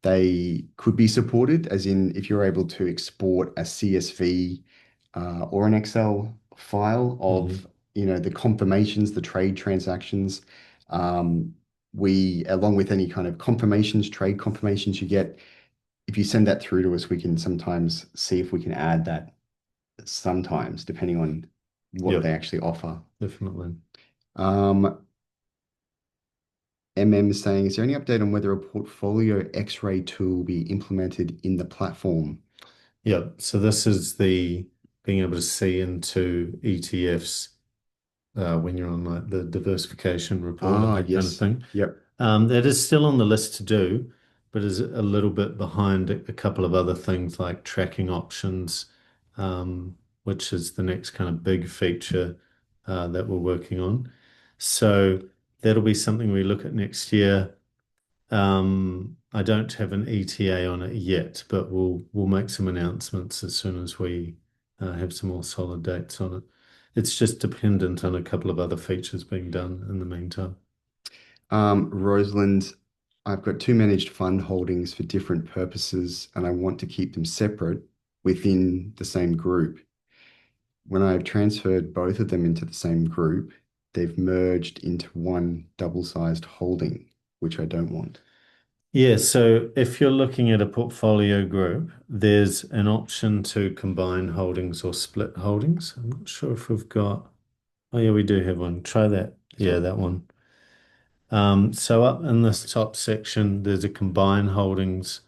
they could be supported, as in if you're able to export a CSV or an Excel file Hmm. of, the confirmations, the trade transactions. Um, along with any kind of confirmations, trade confirmations you get, if you send that through to us, we can sometimes see if we can add that sometimes, depending on what they Yep, actually offer. definitely. Um, MM is saying, is there any update on whether a portfolio X-ray tool will be implemented in the platform? Yep. So this is the being able to see into ETFs when you're on like the diversification report and Ah, that kind of yes. thing. Yep. That is still on the list to do, but is a little bit behind a couple of other things like tracking options, which is the next kind of big feature that we're working on. So that'll be something we look at next year. I don't have an ETA on it yet, but we'll make some announcements as soon as we have some more solid dates on it. It's just dependent on a couple of other features being done in the meantime. Rosalind, I've got two managed fund holdings for different purposes, and I want to keep them separate within the same group. When I've transferred both of them into the same group, they've merged into one double-sized holding, which I don't want. Yeah, so if you're looking at a portfolio group, there's an option to combine holdings or split holdings. I'm not sure if we've got, oh yeah, we do have one. Try that. Yeah, So, that one. So up in this top section, there's a combine holdings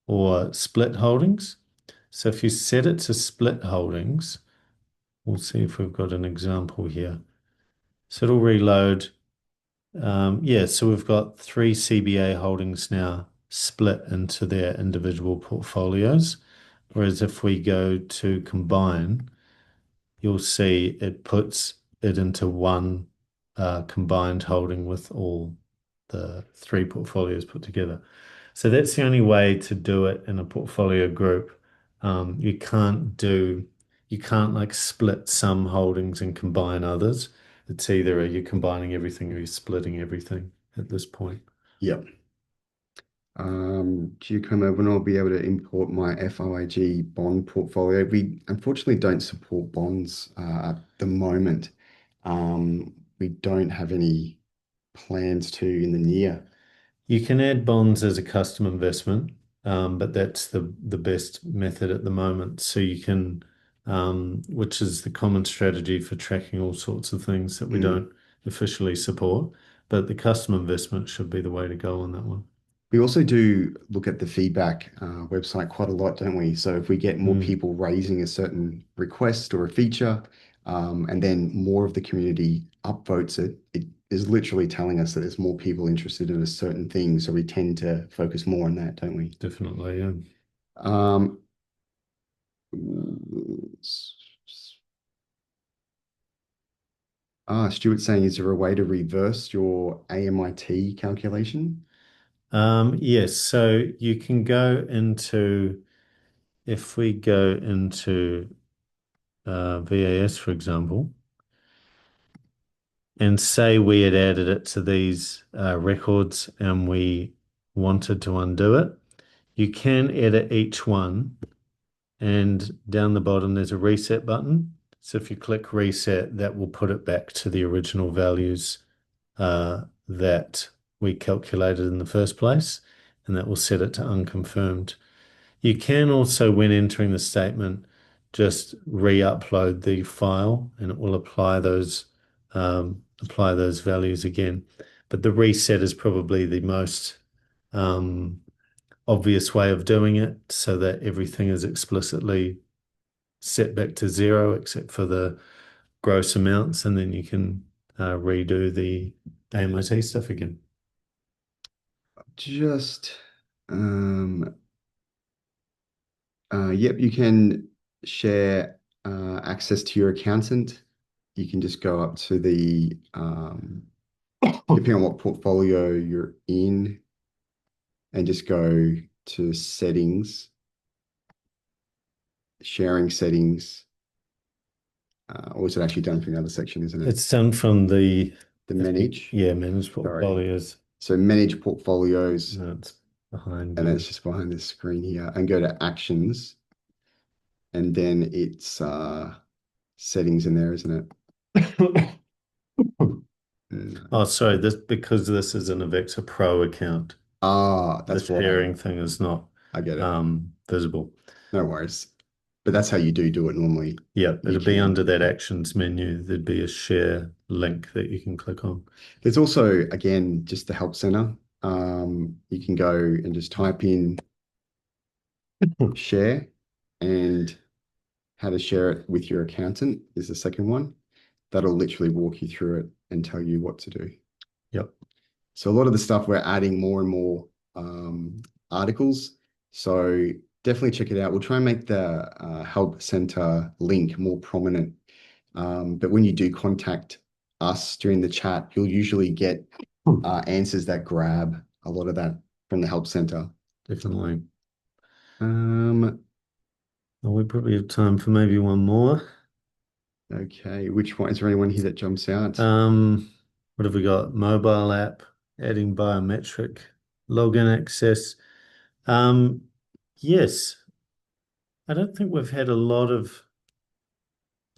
or split holdings. So if you set it to split holdings, we'll see if we've got an example here. So it'll reload. Yeah, so we've got three CBA holdings now split into their individual portfolios. Whereas if we go to combine, you'll see it puts it into one combined holding with all the three portfolios put together. So that's the only way to do it in a portfolio group. You can't do, you can't like split some holdings and combine others. It's either you're combining everything or you're splitting everything at this point. Yep. Do you come over and I'll be able to import my FOIG bond portfolio? We unfortunately don't support bonds at the moment. We don't have any plans to in the near. You can add bonds as a custom investment, but that's the best method at the moment. So you can, which is the common strategy for tracking all sorts of things that we Mm. don't officially support. But the custom investment should be the way to go on that one. We also do look at the feedback website quite a lot, don't we? So if we get more Mm, people raising a certain request or a feature, and then more of the community upvotes it, it is literally telling us that there's more people interested in a certain thing. So we tend to focus more on that, don't we? definitely, yeah. Um, Stuart's saying, is there a way to reverse your AMIT calculation? Yes, so you can go into, if we go into VAS, for example, and say we had added it to these records and we wanted to undo it, you can edit each one, and down the bottom there's a reset button. So if you click reset, that will put it back to the original values that we calculated in the first place, and that will set it to unconfirmed. You can also, when entering the statement, just re-upload the file and it will apply those values again. But the reset is probably the most um, obvious way of doing it so that everything is explicitly set back to zero except for the gross amounts, and then you can redo the AMIT stuff again. Just, um, yep, you can share access to your accountant. You can just go up to the, depending on what portfolio you're in, and just go to settings, sharing settings. Or is it actually done from the other section, isn't it? It's done from the, The if you, manage, yeah, manage sorry. portfolios. So manage portfolios, No, it's behind and you. it's just behind the screen here, and go to actions, and then it's settings in there, isn't it? Oh, Mm. sorry, this because this is an Navexa Pro account. The That's why. sharing thing is not I get it. visible. No worries. But that's how you do it normally. Yeah, You it'll be can. under that actions menu. There'd be a share link that you can click on. There's also, again, just the help center. You can go and just type in share and how to share it with your accountant is the second one. That'll literally walk you through it and tell you what to do. Yep. So a lot of the stuff we're adding more and more articles. So definitely check it out. We'll try and make the help center link more prominent. But when you do contact us during the chat, you'll usually get answers that grab a lot of that from the help center. Definitely. Um, Well, we probably have time for maybe one more. okay, which one? Is there anyone here that jumps out? Um, what have we got? Mobile app, adding biometric login access. Um, yes, I don't think we've had a lot of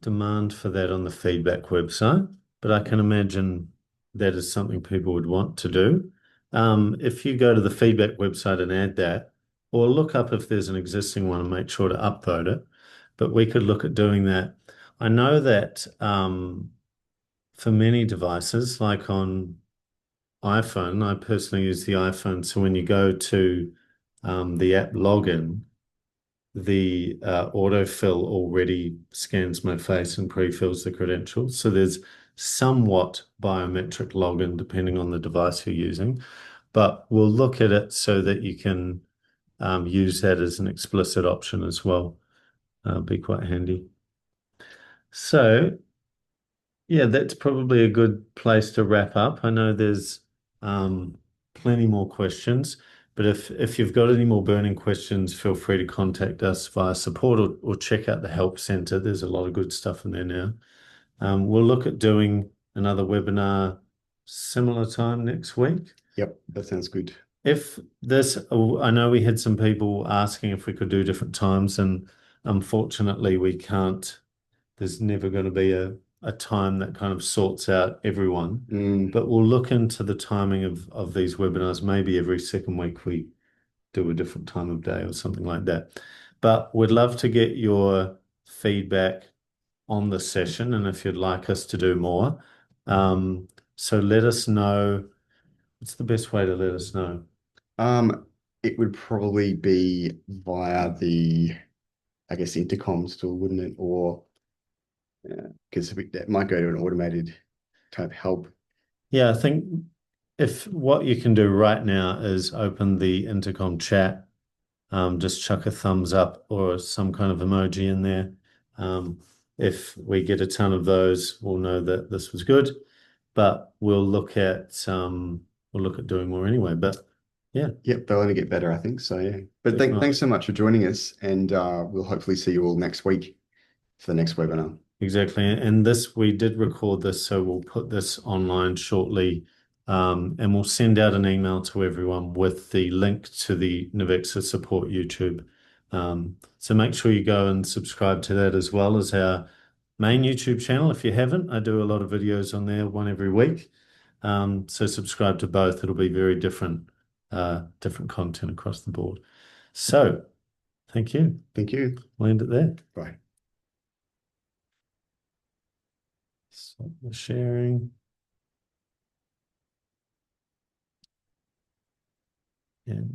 demand for that on the feedback website, but I can imagine that is something people would want to do. If you go to the feedback website and add that, or look up if there's an existing one and make sure to upvote it, but we could look at doing that. I know that for many devices, like on iPhone, I personally use the iPhone. So when you go to the app login, the autofill already scans my face and pre-fills the credentials. So there's somewhat biometric login depending on the device you're using. But we'll look at it so that you can use that as an explicit option as well. Be quite handy. So yeah, that's probably a good place to wrap up. I know there's plenty more questions. But if you've got any more burning questions, feel free to contact us via support or check out the help center. There's a lot of good stuff in there now. We'll look at doing another webinar similar time next week. Yep, that sounds good. If this, oh, I know we had some people asking if we could do different times, and unfortunately we can't. There's never going to be a time that kind of sorts out everyone. Mm, But we'll look into the timing of these webinars. Maybe every second week we do a different time of day or something like that. But we'd love to get your feedback on the session and if you'd like us to do more. So let us know. What's the best way to let us know? um, it would probably be via the, I guess, intercom still, wouldn't it? Or because that might go to an automated type help. Yeah, I think if what you can do right now is open the intercom chat, just chuck a thumbs up or some kind of emoji in there. Um, if we get a ton of those, we'll know that this was good. But we'll look at doing more anyway. But yeah, Yep, they'll only get better, I think. So yeah. But definitely. thanks so much for joining us, and we'll hopefully see you all next week for the next webinar. Exactly. And this, we did record this, so we'll put this online shortly. And we'll send out an email to everyone with the link to the Navexa support YouTube. So make sure you go and subscribe to that as well as our main YouTube channel. If you haven't, I do a lot of videos on there, one every week. So subscribe to both. It'll be very different content across the board. So thank you. Thank you. We'll end it there. Bye. Stop the sharing. And